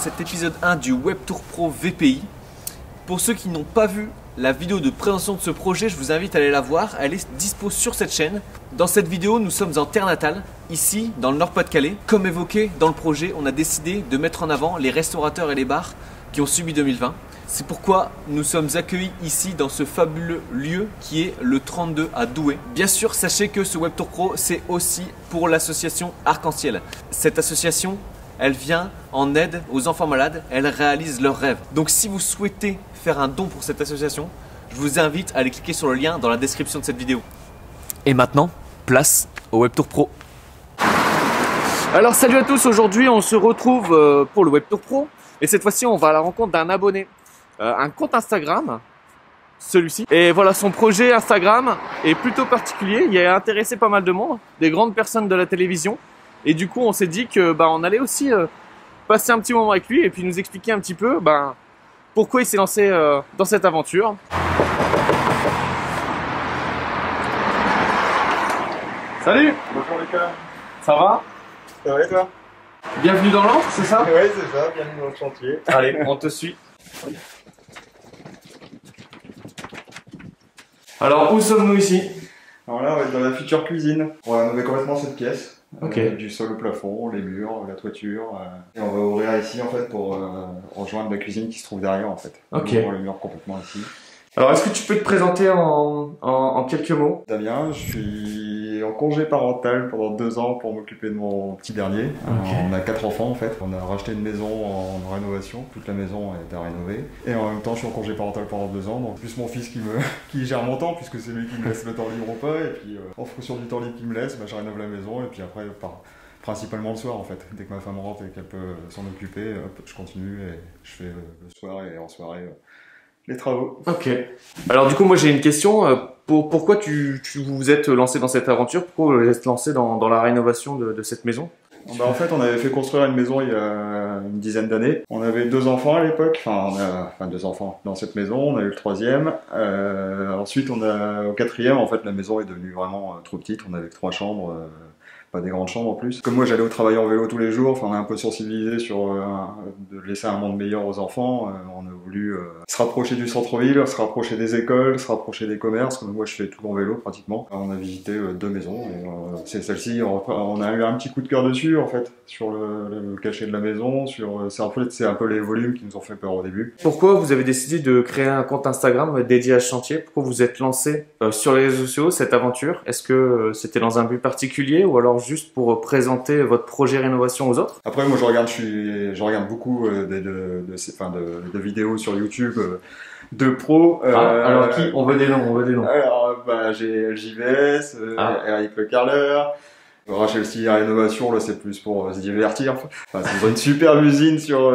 cet épisode 1 du WebTour Pro VPI. Pour ceux qui n'ont pas vu la vidéo de présentation de ce projet, je vous invite à aller la voir, elle est dispo sur cette chaîne. Dans cette vidéo, nous sommes en terre natale, ici dans le Nord-Pas-de-Calais. Comme évoqué dans le projet, on a décidé de mettre en avant les restaurateurs et les bars qui ont subi 2020. C'est pourquoi nous sommes accueillis ici dans ce fabuleux lieu qui est le 32 à Douai. Bien sûr, sachez que ce WebTour Pro, c'est aussi pour l'association Arc-en-Ciel. Cette association, elle vient en aide aux enfants malades, elle réalise leurs rêves. Donc si vous souhaitez faire un don pour cette association, je vous invite à aller cliquer sur le lien dans la description de cette vidéo. Et maintenant, place au WebTour Pro. Alors salut à tous, aujourd'hui on se retrouve pour le WebTour Pro. Et cette fois-ci, on va à la rencontre d'un abonné, un compte Instagram, celui-ci. Et voilà, son projet Instagram est plutôt particulier. Il a intéressé pas mal de monde, des grandes personnes de la télévision. Et du coup, on s'est dit que on allait aussi passer un petit moment avec lui et puis nous expliquer un petit peu pourquoi il s'est lancé dans cette aventure. Salut! Bonjour Lucas. Ça va? Ça va et toi? Bienvenue dans l'Ancre, c'est ça? Oui, c'est ça, bienvenue dans le chantier. Allez, on te suit. Alors, où sommes-nous ici? Alors là, on va être dans la future cuisine. On va rénover complètement cette pièce. Ok. Du sol au plafond, les murs, la toiture. Et on va ouvrir ici en fait pour rejoindre la cuisine qui se trouve derrière en fait. Ok. On ouvre les murs complètement ici. Alors, est-ce que tu peux te présenter en quelques mots? Damien, je suis en congé parental pendant 2 ans pour m'occuper de mon petit dernier. Ok. On a 4 enfants en fait. On a racheté une maison en rénovation. Toute la maison est à rénover. Et en même temps, je suis en congé parental pendant 2 ans. Donc plus mon fils qui gère mon temps puisque c'est lui qui me laisse le temps libre ou pas. Et puis en fonction du temps libre qu'il me laisse, je rénove la maison. Et puis après, principalement le soir en fait. Dès que ma femme rentre et qu'elle peut s'en occuper, hop, je continue et je fais le soir et en soirée les travaux. Ok. Alors du coup, moi j'ai une question. Pourquoi tu vous êtes lancé dans cette aventure? Pourquoi vous êtes lancé dans la rénovation de cette maison? En fait, on avait fait construire une maison il y a une dizaine d'années. On avait 2 enfants à l'époque, enfin 2 enfants dans cette maison. On a eu le 3e. Ensuite, au 4e, en fait, la maison est devenue vraiment trop petite. On avait que 3 chambres. Pas des grandes chambres en plus. Comme moi j'allais au travail en vélo tous les jours, on a un peu sensibilisé sur de laisser un monde meilleur aux enfants. On a voulu se rapprocher du centre-ville, se rapprocher des écoles, se rapprocher des commerces. Comme moi je fais tout en vélo pratiquement. On a visité 2 maisons. C'est celle-ci, on a eu un petit coup de cœur dessus en fait, sur le cachet de la maison. C'est un peu les volumes qui nous ont fait peur au début. Pourquoi vous avez décidé de créer un compte Instagram dédié à ce chantier? Pourquoi vous êtes lancé sur les réseaux sociaux, cette aventure? Est-ce que c'était dans un but particulier ou alors juste pour présenter votre projet rénovation aux autres? Après, moi je regarde beaucoup de vidéos sur YouTube de pros. Alors qui? On veut des noms, Alors j'ai JVS, Eric Le Carleur. Rachel Style Rénovation, là c'est plus pour se divertir. C'est une superbe usine sur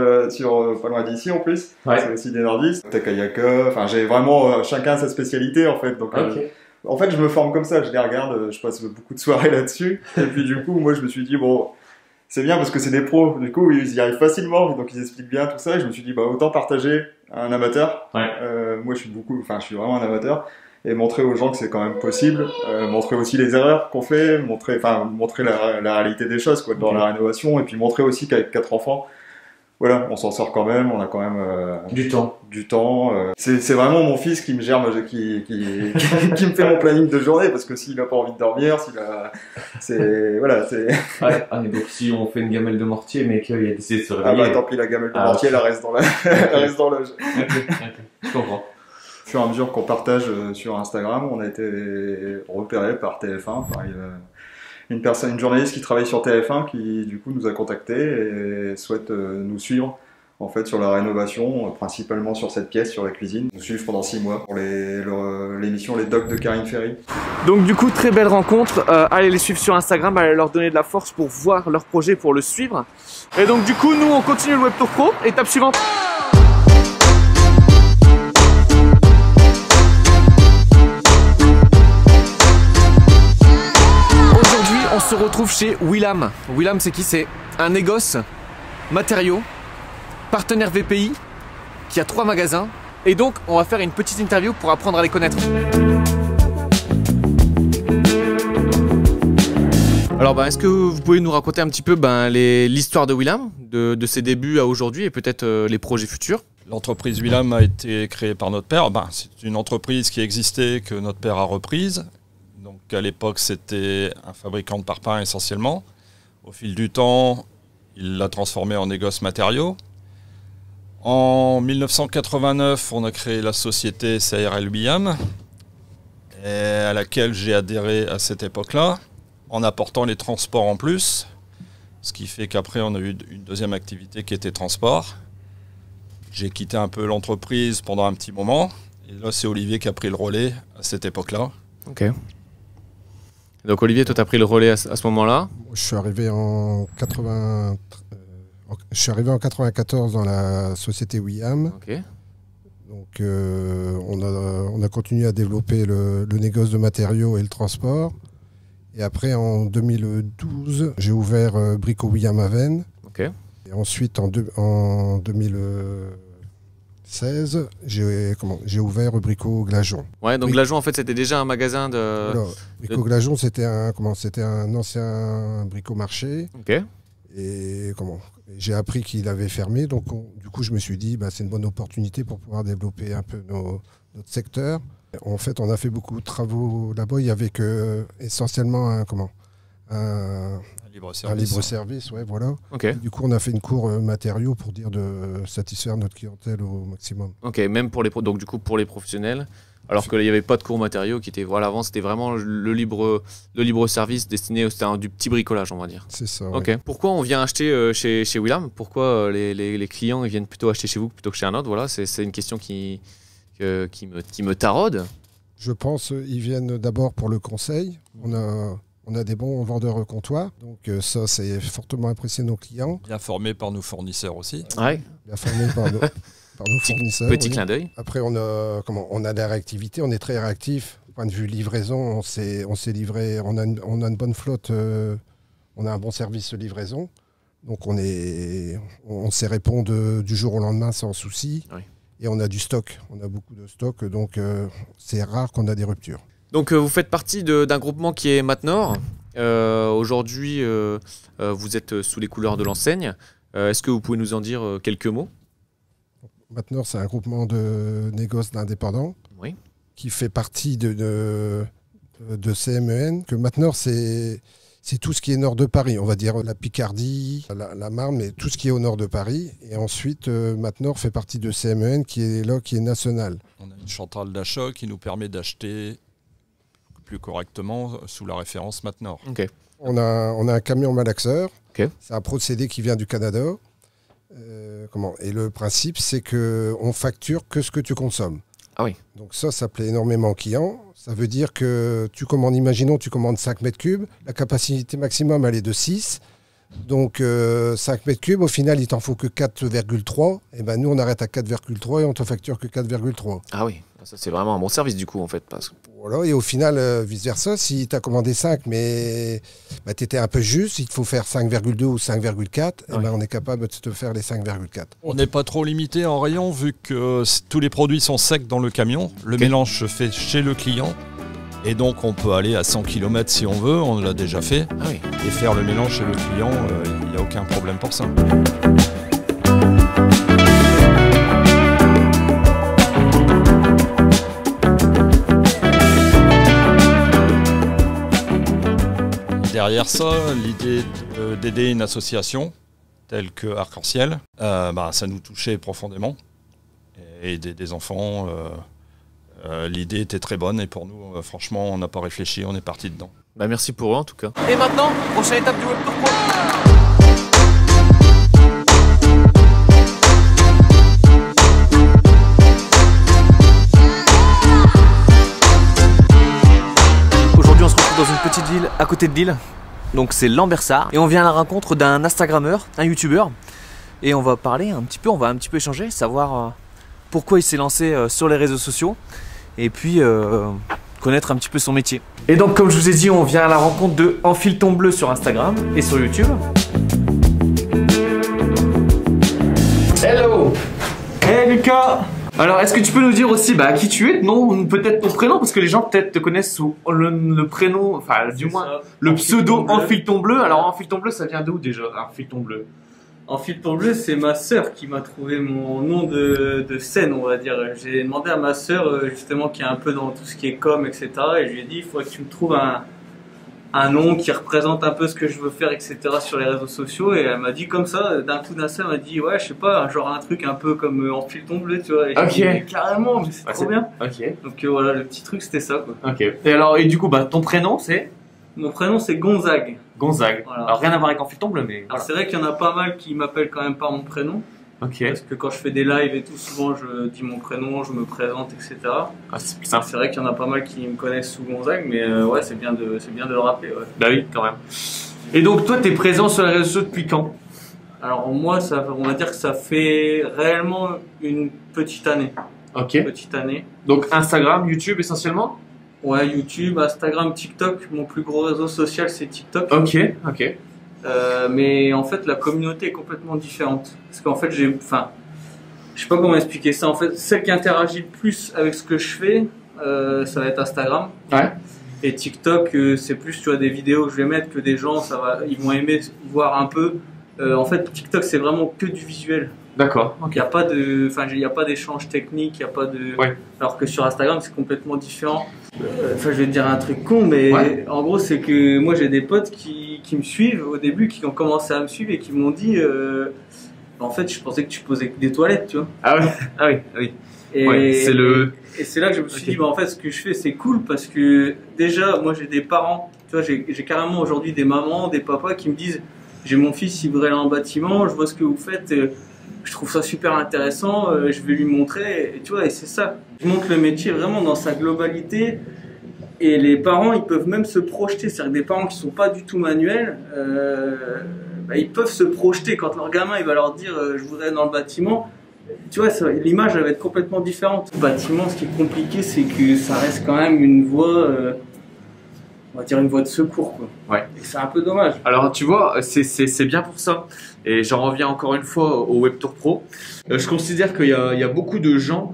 pas loin d'ici en plus. Ouais. C'est aussi des nordistes. Takayaka. J'ai vraiment chacun sa spécialité en fait. Donc en fait je me forme comme ça, je les regarde, je passe beaucoup de soirées là-dessus. Et puis du coup moi je me suis dit bon, c'est bien parce que c'est des pros, du coup ils y arrivent facilement, donc ils expliquent bien tout ça. Et je me suis dit autant partager à un amateur. Ouais. Moi je suis vraiment un amateur. Et montrer aux gens que c'est quand même possible, montrer aussi les erreurs qu'on fait, montrer la réalité des choses dans la rénovation, et puis montrer aussi qu'avec 4 enfants, voilà, on s'en sort quand même, on a quand même du temps. C'est vraiment mon fils qui me gère, qui me fait mon planning de journée, parce que s'il a pas envie de dormir, Ouais, mais donc si on fait une gamelle de mortier, mais qu'il a décidé de se réveiller. Tant pis, la gamelle de mortier, elle reste dans elle reste dans l'âge. Ok, je comprends. Au fur et à mesure qu'on partage sur Instagram, on a été repéré par TF1, par une journaliste qui travaille sur TF1 qui du coup nous a contactés et souhaite nous suivre en fait sur la rénovation, principalement sur cette pièce, sur la cuisine. Nous suivre pendant 6 mois pour l'émission Les Docs de Karine Ferry. Donc du coup, très belle rencontre. Allez les suivre sur Instagram, allez leur donner de la force pour voir leur projet, pour le suivre. Et donc du coup, nous on continue le WebTour Pro. Étape suivante. On se retrouve chez Willam. Willam, c'est qui? C'est un négoce matériaux, partenaire VPI, qui a 3 magasins. Et donc, on va faire une petite interview pour apprendre à les connaître. Alors est-ce que vous pouvez nous raconter un petit peu l'histoire de Willam, de ses débuts à aujourd'hui et peut-être les projets futurs? L'entreprise Willam a été créée par notre père. C'est une entreprise qui existait, que notre père a reprise. Donc à l'époque, c'était un fabricant de parpaings essentiellement. Au fil du temps, il l'a transformé en négoce matériaux. En 1989, on a créé la société CRL Willam, à laquelle j'ai adhéré à cette époque-là, en apportant les transports en plus. Ce qui fait qu'après, on a eu une deuxième activité qui était transport. J'ai quitté un peu l'entreprise pendant un petit moment. Et là, c'est Olivier qui a pris le relais à cette époque-là. Ok. Donc Olivier, toi, tu as pris le relais à ce moment-là? Je suis arrivé en 94 dans la société Willam. Ok. Donc on a continué à développer le négoce de matériaux et le transport. Et après, en 2012, j'ai ouvert Brico Willam à Vennes. Ok. Et ensuite, en 2016, j'ai ouvert Brico Glajon. Ouais, donc Glajon, en fait, c'était déjà un magasin de... Voilà. Brico Glajon, c'était un ancien brico-marché. Ok. Et j'ai appris qu'il avait fermé. Donc, du coup, je me suis dit, c'est une bonne opportunité pour pouvoir développer un peu notre secteur. En fait, on a fait beaucoup de travaux là-bas. Il y avait essentiellement un libre-service, ouais, voilà. Okay. Du coup, on a fait une cour matériaux pour dire de satisfaire notre clientèle au maximum. Ok, même pour donc du coup pour les professionnels, alors qu'il n'y avait pas de cours matériaux qui était, voilà, avant c'était vraiment le libre service destiné, c'était du petit bricolage, on va dire. C'est ça. Ok. Ouais. Pourquoi on vient acheter chez Willam? Pourquoi les clients ils viennent plutôt acheter chez vous plutôt que chez un autre? Voilà, c'est une question qui me taraude. Je pense qu'ils viennent d'abord pour le conseil. On a des bons vendeurs comptoirs, donc ça, c'est fortement impressionné nos clients. Bien formés par nos fournisseurs aussi. Ouais. Bien formés par nos fournisseurs. Petit clin d'œil. Après, on a de la réactivité, on est très réactif. Au point de vue livraison, on s'est livré, on a une bonne flotte, on a un bon service de livraison. Donc on sait répondre du jour au lendemain sans souci. Oui. Et on a du stock, on a beaucoup de stock, donc c'est rare qu'on a des ruptures. Donc vous faites partie d'un groupement qui est Maintenor. Aujourd'hui, vous êtes sous les couleurs de l'enseigne. Est-ce que vous pouvez nous en dire quelques mots? Maintenor, c'est un groupement de négoces d'indépendants qui fait partie de CMEN. Que Maintenor, c'est tout ce qui est nord de Paris. On va dire la Picardie, la Marne, mais tout ce qui est au nord de Paris. Et ensuite, Maintenor fait partie de CMEN qui est national. On a une centrale d'achat qui nous permet d'acheter plus correctement sous la référence Maintenor. Okay. On a un camion malaxeur. Okay. C'est un procédé qui vient du Canada. Et le principe, c'est qu'on facture que ce que tu consommes. Ah oui. Donc ça plaît énormément aux clients. Ça veut dire que imaginons, tu commandes 5 mètres cubes. La capacité maximum, elle est de 6. Donc 5 mètres cubes, au final, il t'en faut que 4,3. Et ben nous, on arrête à 4,3 et on te facture que 4,3. Ah oui, ça c'est vraiment un bon service du coup en fait. Voilà, et au final, vice-versa, si tu as commandé 5, mais tu étais un peu juste, il te faut faire 5,2 ou 5,4, on est capable de te faire les 5,4. On n'est pas trop limité en rayon vu que tous les produits sont secs dans le camion. Le mélange se fait chez le client. Et donc on peut aller à 100 km si on veut, on l'a déjà fait. Ah oui. Et faire le mélange chez le client, il n'y a aucun problème pour ça. Derrière ça, l'idée d'aider une association telle que Arc-en-Ciel, ça nous touchait profondément. Et aider des enfants, l'idée était très bonne et pour nous, franchement, on n'a pas réfléchi, on est parti dedans. Merci pour eux en tout cas. Et maintenant, prochaine étape du Web Tour Pro. Aujourd'hui, on se retrouve dans une petite ville à côté de Lille. Donc c'est Lambersart. Et on vient à la rencontre d'un Instagrammeur, un YouTuber. Et on va parler un petit peu, on va un petit peu échanger, savoir pourquoi il s'est lancé sur les réseaux sociaux. Et puis connaître un petit peu son métier. Et donc comme je vous ai dit, on vient à la rencontre de Enfile ton bleu sur Instagram et sur YouTube. Hello. Hey Lucas. Alors, est-ce que tu peux nous dire aussi qui tu es, non, peut-être ton prénom, parce que les gens peut-être te connaissent sous le prénom, enfin du moins le pseudo Enfileton Bleu. Alors Enfileton Bleu, ça vient d'où déjà, Enfileton Bleu? Enfileton Bleu, c'est ma sœur qui m'a trouvé mon nom de scène, on va dire. J'ai demandé à ma sœur, justement, qui est un peu dans tout ce qui est com, etc. Et je lui ai dit, il faudrait que tu me trouves un nom qui représente un peu ce que je veux faire, etc. sur les réseaux sociaux. Et elle m'a dit comme ça, d'un coup d'un seul, elle m'a dit, ouais, je sais pas, genre un truc un peu comme Enfileton Bleu, tu vois. Et Ok. dit, carrément, mais c'est trop bien. Ok. Donc voilà, le petit truc, c'était ça, quoi. Ok. Et alors, et du coup, ton prénom c'est Mon prénom, c'est Gonzague. Gonzague. Voilà. Alors rien à voir avec Enfileton Bleu, mais. Alors Voilà. c'est vrai qu'il y en a pas mal qui m'appellent quand même par mon prénom. Ok. Parce que quand je fais des lives et tout, souvent je dis mon prénom, je me présente, etc. Ah, c'est plus simple. C'est vrai qu'il y en a pas mal qui me connaissent sous Gonzague, mais ouais, c'est bien de le rappeler. Ouais. Bah oui, quand même. Et donc toi, t'es présent sur les réseaux sociaux depuis quand? Alors moi, on va dire que ça fait réellement une petite année. Ok. Petite année. Donc Instagram, YouTube essentiellement? Ouais, YouTube, Instagram, TikTok. Mon plus gros réseau social, c'est TikTok. Ok, ok. Mais en fait, la communauté est complètement différente. Parce qu'en fait, je sais pas comment expliquer ça. En fait, celle qui interagit le plus avec ce que je fais, ça va être Instagram. Ouais. Et TikTok, c'est plus, tu vois, des vidéos que je vais mettre que des gens, ils vont aimer voir un peu. En fait, TikTok, c'est vraiment que du visuel. D'accord. Il n'y a pas d'échange technique, il y a pas de. Ouais. Alors que sur Instagram, c'est complètement différent. Je vais te dire un truc con, mais Ouais. en gros, c'est que moi, j'ai des potes qui me suivent au début, qui ont commencé à me suivre et qui m'ont dit en fait, je pensais que tu posais que des toilettes, tu vois. Ah oui, ah oui, ah oui. Et, Ouais, c'est le- et c'est là que je me suis Ok. dit, en fait, ce que je fais, c'est cool parce que déjà, moi, j'ai des parents, tu vois, j'ai carrément aujourd'hui des mamans, des papas qui me disent, j'ai mon fils, il voudrait aller en bâtiment, je vois ce que vous faites, je trouve ça super intéressant, je vais lui montrer, et tu vois, et c'est ça. Je montre le métier vraiment dans sa globalité. Et les parents, ils peuvent même se projeter. C'est-à-dire que des parents qui sont pas du tout manuels, ils peuvent se projeter quand leur gamin il va leur dire je voudrais aller dans le bâtiment. Tu vois, l'image elle va être complètement différente. Le bâtiment, ce qui est compliqué, c'est que ça reste quand même une voie, on va dire une voie de secours, quoi. Ouais. Et c'est un peu dommage. Alors tu vois, c'est bien pour ça. Et j'en reviens encore une fois au Webtour Pro. Je considère qu'il y a beaucoup de gens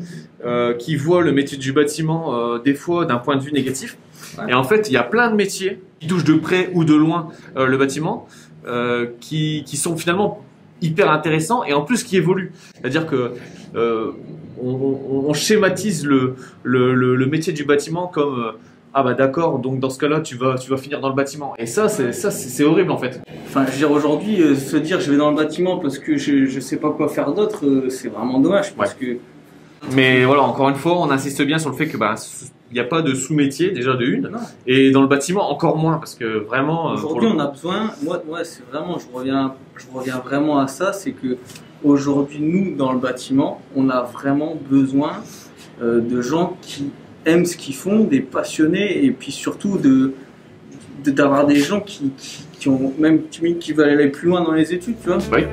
qui voient le métier du bâtiment des fois d'un point de vue négatif. Ouais. Et en fait, il y a plein de métiers qui touchent de près ou de loin le bâtiment qui sont finalement hyper intéressants et en plus qui évoluent. C'est-à-dire que on schématise le métier du bâtiment comme ah bah d'accord, donc dans ce cas-là tu vas finir dans le bâtiment. Et ça c'est horrible en fait. Enfin, je veux dire, aujourd'hui, se dire je vais dans le bâtiment parce que je sais pas quoi faire d'autre, c'est vraiment dommage. Parce que Mais voilà, encore une fois, on insiste bien sur le fait que il n'y a pas de sous-métier déjà de une, Non. et dans le bâtiment encore moins parce que vraiment. aujourd'hui, on a besoin. Moi, c'est vraiment. Je reviens vraiment à ça. C'est que aujourd'hui, nous, dans le bâtiment, on a vraiment besoin de gens qui aiment ce qu'ils font, des passionnés, et puis surtout d'avoir des gens qui ont même qui veulent aller plus loin dans les études, tu vois. Oui.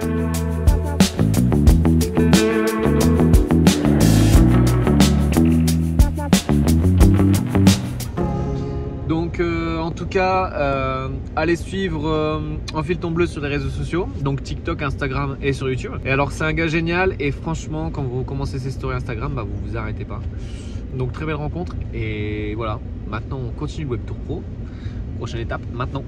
Donc en tout cas, allez suivre Enfileton Bleu sur les réseaux sociaux, donc TikTok, Instagram et sur YouTube. Et alors c'est un gars génial et franchement quand vous commencez ces stories Instagram, vous vous arrêtez pas. Donc très belle rencontre et voilà, maintenant on continue le Webtour Pro. Prochaine étape maintenant.